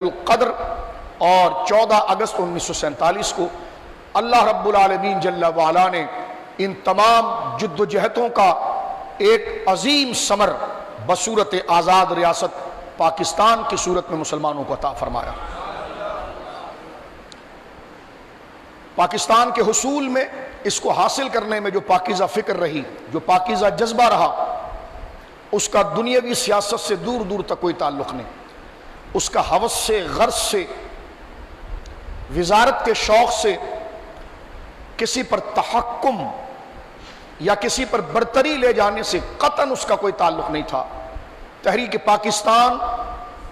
القدر اور 14 اگست 1947 کو اللہ رب العالمین جل وعلا نے ان تمام جد و جہدوں کا ایک عظیم ثمر بصورت آزاد ریاست پاکستان کی صورت میں مسلمانوں کو عطا فرمایا۔ پاکستان کے حصول میں، اس کو حاصل کرنے میں جو پاکیزہ فکر رہی، جو پاکیزہ جذبہ رہا، اس کا دنیاوی سیاست سے دور دور تک کوئی تعلق نہیں۔ اس کا ہوس سے، غرض سے، وزارت کے شوق سے، کسی پر تحکم یا کسی پر برتری لے جانے سے قطعاً اس کا کوئی تعلق نہیں تھا۔ تحریک پاکستان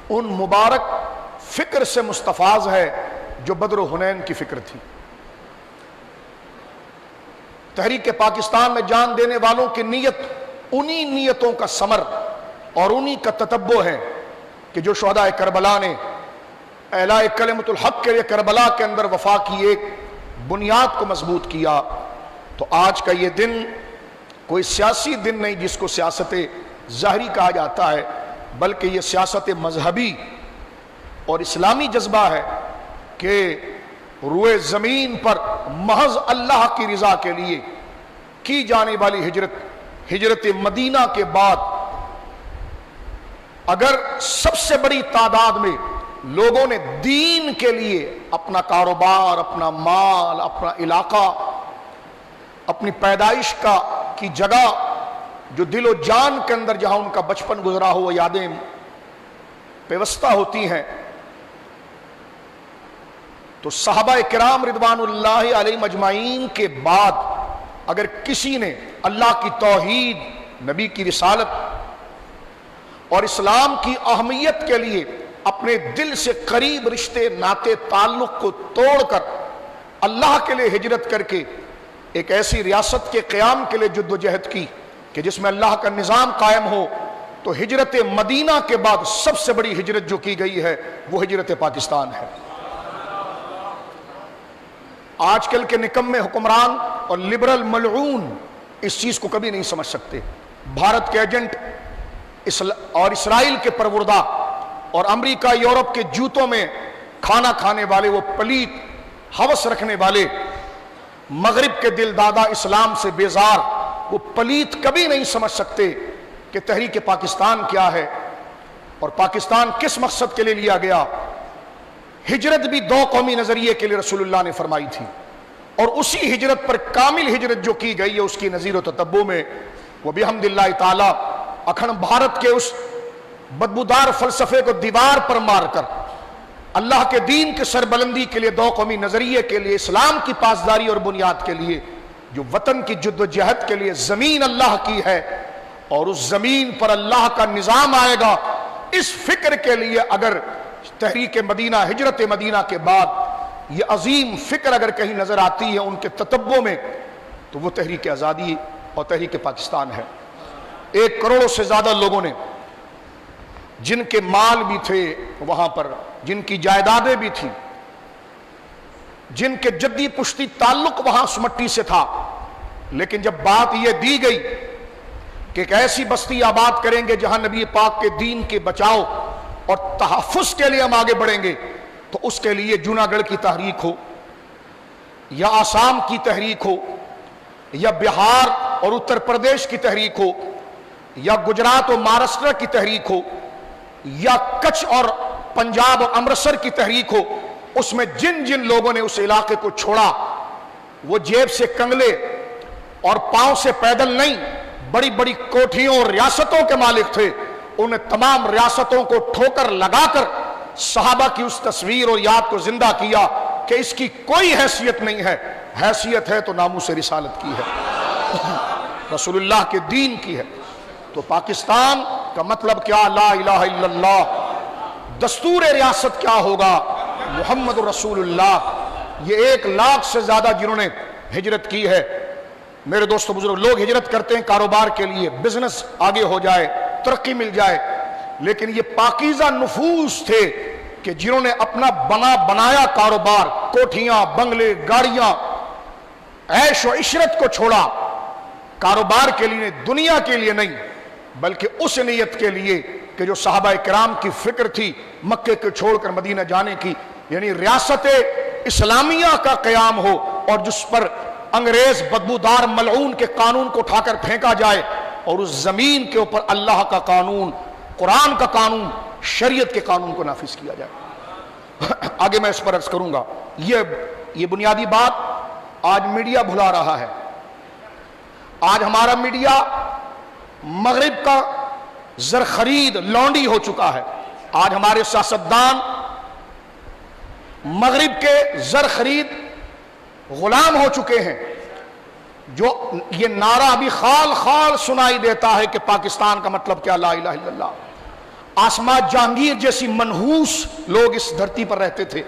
ان مبارک فکر سے مستفاض ہے جو بدر و حنین کی فکر تھی۔ تحریک پاکستان میں جان دینے والوں کی نیت انہی نیتوں کا ثمر اور انہی کا تتبع ہے کہ جو شہداء کربلا نے اعلاء کلمۃ الحق کے لیے کربلا کے اندر وفا کی ایک بنیاد کو مضبوط کیا۔ تو آج کا یہ دن کوئی سیاسی دن نہیں جس کو سیاست ظاہری کہا جاتا ہے، بلکہ یہ سیاست مذہبی اور اسلامی جذبہ ہے کہ روئے زمین پر محض اللہ کی رضا کے لیے کی جانے والی ہجرت مدینہ کے بعد اگر سب سے بڑی تعداد میں لوگوں نے دین کے لیے اپنا کاروبار، اپنا مال، اپنا علاقہ، اپنی پیدائش کی جگہ جو دل و جان کے اندر جہاں ان کا بچپن گزرا ہو وہ یادیں پیوستہ ہوتی ہیں، تو صحابہ کرام رضوان اللہ علیہم اجمعین کے بعد اگر کسی نے اللہ کی توحید، نبی کی رسالت اور اسلام کی اہمیت کے لیے اپنے دل سے قریب رشتے ناتے تعلق کو توڑ کر اللہ کے لیے ہجرت کر کے ایک ایسی ریاست کے قیام کے لیے جد و جہد کی کہ جس میں اللہ کا نظام قائم ہو، تو ہجرت مدینہ کے بعد سب سے بڑی ہجرت جو کی گئی ہے وہ ہجرت پاکستان ہے۔ آج کل کے نکمے حکمران اور لبرل ملعون اس چیز کو کبھی نہیں سمجھ سکتے۔ بھارت کے ایجنٹ اور اسرائیل کے پروردہ اور امریکہ یورپ کے جوتوں میں کھانا کھانے والے وہ پلیت ہوس رکھنے والے مغرب کے دل دادا اسلام سے بیزار وہ پلیت کبھی نہیں سمجھ سکتے کہ تحریک پاکستان کیا ہے اور پاکستان کس مقصد کے لیے لیا گیا۔ ہجرت بھی دو قومی نظریے کے لیے رسول اللہ نے فرمائی تھی، اور اسی ہجرت پر کامل ہجرت جو کی گئی ہے اس کی نظیر و تتبع میں وہ بحمد اللہ تعالی اکھنڈ بھارت کے اس بدبودار فلسفے کو دیوار پر مار کر اللہ کے دین کے سربلندی کے لیے، دو قومی نظریے کے لیے، اسلام کی پاسداری اور بنیاد کے لیے، جو وطن کی جد و جہد کے لیے زمین اللہ کی ہے اور اس زمین پر اللہ کا نظام آئے گا، اس فکر کے لیے اگر تحریک مدینہ، ہجرت مدینہ کے بعد یہ عظیم فکر اگر کہیں نظر آتی ہے ان کے تتبع میں، تو وہ تحریک آزادی اور تحریک پاکستان ہے۔ 1 کروڑ سے زیادہ لوگوں نے، جن کے مال بھی تھے وہاں پر، جن کی جائیدادیں بھی تھیں، جن کے جدی پشتی تعلق وہاں اس مٹی سے تھا، لیکن جب بات یہ دی گئی کہ ایک ایسی بستی آباد کریں گے جہاں نبی پاک کے دین کے بچاؤ اور تحفظ کے لیے ہم آگے بڑھیں گے، تو اس کے لیے جوناگڑھ کی تحریک ہو یا آسام کی تحریک ہو یا بہار اور اتر پردیش کی تحریک ہو یا گجرات اور مہاراشٹر کی تحریک ہو یا کچھ اور پنجاب اور امرتسر کی تحریک ہو، اس میں جن جن لوگوں نے اس علاقے کو چھوڑا وہ جیب سے کنگلے اور پاؤں سے پیدل نہیں، بڑی بڑی کوٹھیوں اور ریاستوں کے مالک تھے، انہیں تمام ریاستوں کو ٹھوکر لگا کر صحابہ کی اس تصویر اور یاد کو زندہ کیا کہ اس کی کوئی حیثیت نہیں ہے، حیثیت ہے تو ناموس رسالت کی ہے، رسول اللہ کے دین کی ہے۔ تو پاکستان کا مطلب کیا؟ لا الہ الا اللہ۔ دستور ریاست کیا ہوگا؟ محمد رسول اللہ۔ یہ 1 لاکھ سے زیادہ جنہوں نے ہجرت کی ہے۔ میرے دوستو بزرگ، لوگ ہجرت کرتے ہیں کاروبار کے لیے، بزنس آگے ہو جائے، ترقی مل جائے، لیکن یہ پاکیزہ نفوس تھے کہ جنہوں نے اپنا بنایا کاروبار، کوٹھیاں، بنگلے، گاڑیاں، عیش و عشرت کو چھوڑا کاروبار کے لیے، دنیا کے لیے نہیں، بلکہ اس نیت کے لیے کہ جو صحابہ کرام کی فکر تھی مکے کو چھوڑ کر مدینہ جانے کی، یعنی ریاست اسلامیہ کا قیام ہو اور جس پر انگریز بدبودار ملعون کے قانون کو اٹھا کر پھینکا جائے اور اس زمین کے اوپر اللہ کا قانون، قرآن کا قانون، شریعت کے قانون کو نافذ کیا جائے۔ آگے میں اس پر عرض کروں گا۔ یہ بنیادی بات آج میڈیا بھلا رہا ہے۔ آج ہمارا میڈیا مغرب کا زرخرید لونڈی ہو چکا ہے۔ آج ہمارے سیاستدان مغرب کے زرخرید غلام ہو چکے ہیں۔ جو یہ نعرہ ابھی خال خال سنائی دیتا ہے کہ پاکستان کا مطلب کیا، لا الہ الا اللہ۔ آسما جہانگیر جیسی منحوس لوگ اس دھرتی پر رہتے تھے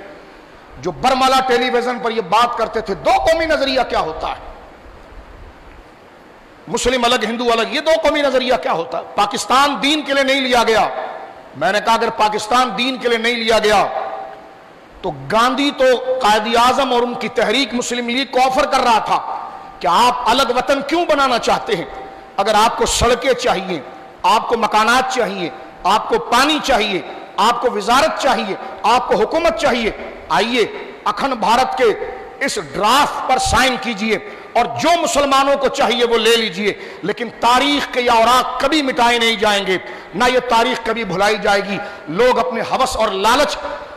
جو برملا ٹیلی ویژن پر یہ بات کرتے تھے دو قومی نظریہ کیا ہوتا ہے، مسلم الگ ہندو الگ، یہ دو قومی نظریہ کیا ہوتا ہے؟ پاکستان دین کے لیے نہیں لیا گیا۔ میں نے کہا اگر پاکستان دین کے لیے نہیں لیا گیا تو گاندھی تو قائد اعظم اور ان کی تحریک مسلم لیگ کو آفر کر رہا تھا کہ آپ الگ وطن کیوں بنانا چاہتے ہیں؟ اگر آپ کو سڑکیں چاہیے، آپ کو مکانات چاہیے، آپ کو پانی چاہیے، آپ کو وزارت چاہیے، آپ کو حکومت چاہیے، آئیے اکھنڈ بھارت کے اس ڈرافٹ پر سائن کیجئے اور جو مسلمانوں کو چاہیے وہ لے لیجئے، لیکن تاریخ کے یہ اوراق کبھی مٹائے نہیں جائیں گے، نہ یہ تاریخ کبھی بھلائی جائے گی۔ لوگ اپنے ہوس اور لالچ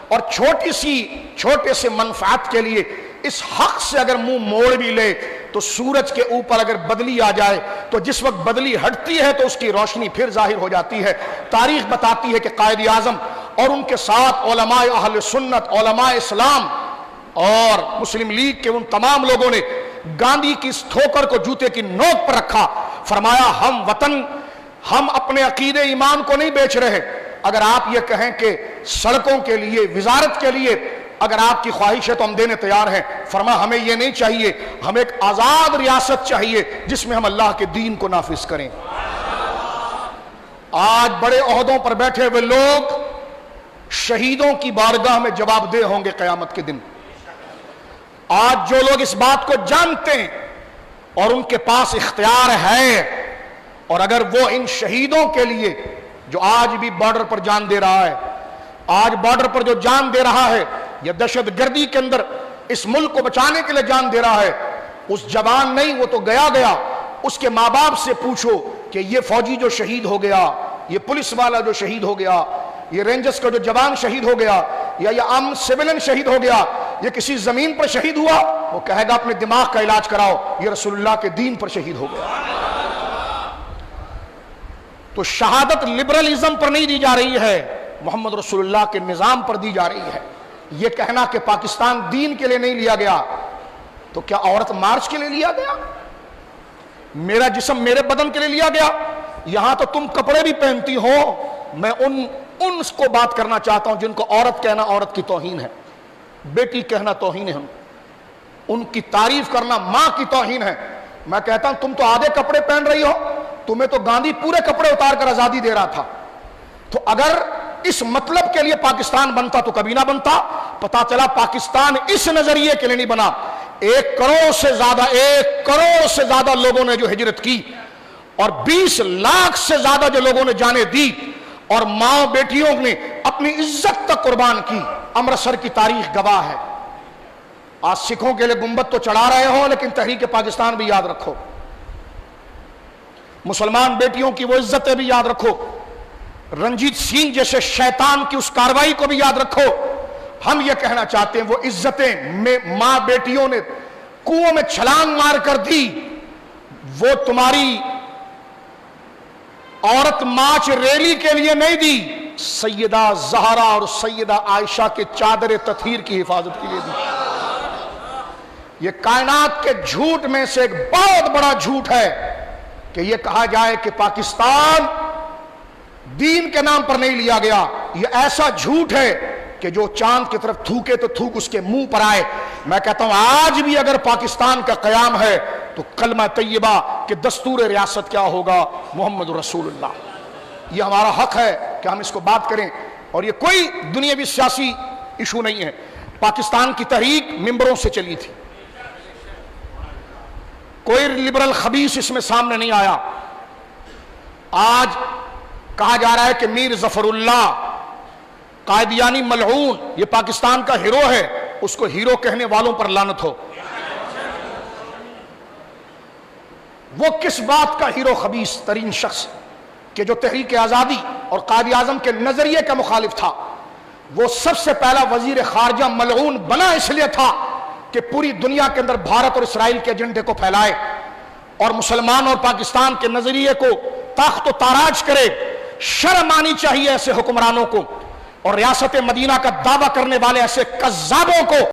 اور چھوٹے سے منفعت کے لیے اس حق سے اگر منہ موڑ بھی لے تو سورج کے اوپر اگر بدلی آ جائے تو جس وقت بدلی ہٹتی ہے تو اس کی روشنی پھر ظاہر ہو جاتی ہے۔ تاریخ بتاتی ہے کہ قائد اعظم اور ان کے ساتھ علماء اہل سنت، علماء اسلام اور مسلم لیگ کے ان تمام لوگوں نے گاندھی کی اس ٹھوکر کو جوتے کی نوک پر رکھا، فرمایا ہم وطن، ہم اپنے عقیدے ایمان کو نہیں بیچ رہے۔ اگر آپ یہ کہیں کہ سڑکوں کے لیے، وزارت کے لیے اگر آپ کی خواہش ہے تو ہم دینے تیار ہیں، فرمایا ہمیں یہ نہیں چاہیے، ہمیں ایک آزاد ریاست چاہیے جس میں ہم اللہ کے دین کو نافذ کریں۔ آج بڑے عہدوں پر بیٹھے ہوئے لوگ شہیدوں کی بارگاہ میں جواب دہ ہوں گے قیامت کے دن۔ آج جو لوگ اس بات کو جانتے ہیں اور ان کے پاس اختیار ہے، اور اگر وہ ان شہیدوں کے لیے جو آج بھی بارڈر پر جان دے رہا ہے، آج بارڈر پر جو جان دے رہا ہے یا دہشت گردی کے اندر اس ملک کو بچانے کے لیے جان دے رہا ہے، اس جوان نہیں، وہ تو گیا، اس کے ماں باپ سے پوچھو کہ یہ فوجی جو شہید ہو گیا، یہ پولیس والا جو شہید ہو گیا، یہ رینجرز کا جو جوان شہید ہو گیا، یا یہ عام سیولین شہید ہو گیا، یہ کسی زمین پر شہید ہوا، وہ کہے گا اپنے دماغ کا علاج کراؤ، یہ رسول اللہ کے دین پر شہید ہو گیا۔ تو شہادت لبرلزم پر نہیں دی جا رہی ہے، محمد رسول اللہ کے نظام پر دی جا رہی ہے۔ یہ کہنا کہ پاکستان دین کے لیے نہیں لیا گیا، تو کیا عورت مارچ کے لیے لیا گیا؟ میرا جسم میرے بدن کے لیے لیا گیا؟ یہاں تو تم کپڑے بھی پہنتی ہو۔ میں ان کو بات کرنا چاہتا ہوں جن کو عورت کہنا عورت کی توہین ہے، بیٹی کہنا توہین ہے، ان کی تعریف کرنا ماں کی توہین ہے۔ میں کہتا ہوں تم تو آدھے کپڑے پہن رہی ہو، تمہیں تو گاندھی پورے کپڑے اتار کر آزادی دے رہا تھا۔ تو اگر اس مطلب کے لیے پاکستان بنتا تو کبھی نہ بنتا۔ پتا چلا پاکستان اس نظریے کے لیے نہیں بنا۔ 1 کروڑ سے زیادہ لوگوں نے جو ہجرت کی اور 20 لاکھ سے زیادہ جو لوگوں نے جانیں دی اور ماں بیٹیوں نے اپنی عزت تک قربان کی، امرتسر کی تاریخ گواہ ہے۔ آج سکھوں کے لیے گنبد تو چڑھا رہے ہو لیکن تحریک پاکستان بھی یاد رکھو، مسلمان بیٹیوں کی وہ عزتیں بھی یاد رکھو، رنجیت سنگھ جیسے شیطان کی اس کاروائی کو بھی یاد رکھو۔ ہم یہ کہنا چاہتے ہیں وہ عزتیں ماں بیٹیوں نے کنووں میں چھلانگ مار کر دی، وہ تمہاری عورت مارچ ریلی کے لیے نہیں دی، سیدہ زہرا اور سیدہ عائشہ کے چادر تطہیر کی حفاظت کے لیے دی۔ یہ کائنات کے جھوٹ میں سے ایک بہت بڑا جھوٹ ہے کہ یہ کہا جائے کہ پاکستان دین کے نام پر نہیں لیا گیا۔ یہ ایسا جھوٹ ہے کہ جو چاند کی طرف تھوکے تو تھوک اس کے منہ پر آئے۔ میں کہتا ہوں آج بھی اگر پاکستان کا قیام ہے تو کلمہ طیبہ کہ دستور ریاست کیا ہوگا، محمد رسول اللہ۔ یہ ہمارا حق ہے کہ ہم اس کو بات کریں، اور یہ کوئی دنیاوی سیاسی ایشو نہیں ہے۔ پاکستان کی تحریک ممبروں سے چلی تھی، کوئی لبرل خبیث اس میں سامنے نہیں آیا۔ آج کہا جا رہا ہے کہ میر ظفر اللہ قادیانی ملعون یہ پاکستان کا ہیرو ہے، اس کو ہیرو کہنے والوں پر لعنت ہو۔ وہ کس بات کا ہیرو؟ خبیث ترین شخص کہ جو تحریک آزادی اور قائد اعظم کے نظریے کا مخالف تھا، وہ سب سے پہلا وزیر خارجہ ملعون بنا اس لیے تھا کہ پوری دنیا کے اندر بھارت اور اسرائیل کے ایجنڈے کو پھیلائے اور مسلمان اور پاکستان کے نظریے کو تاخت و تاراج کرے۔ شرم آنی چاہیے ایسے حکمرانوں کو اور ریاست مدینہ کا دعویٰ کرنے والے ایسے کذابوں کو۔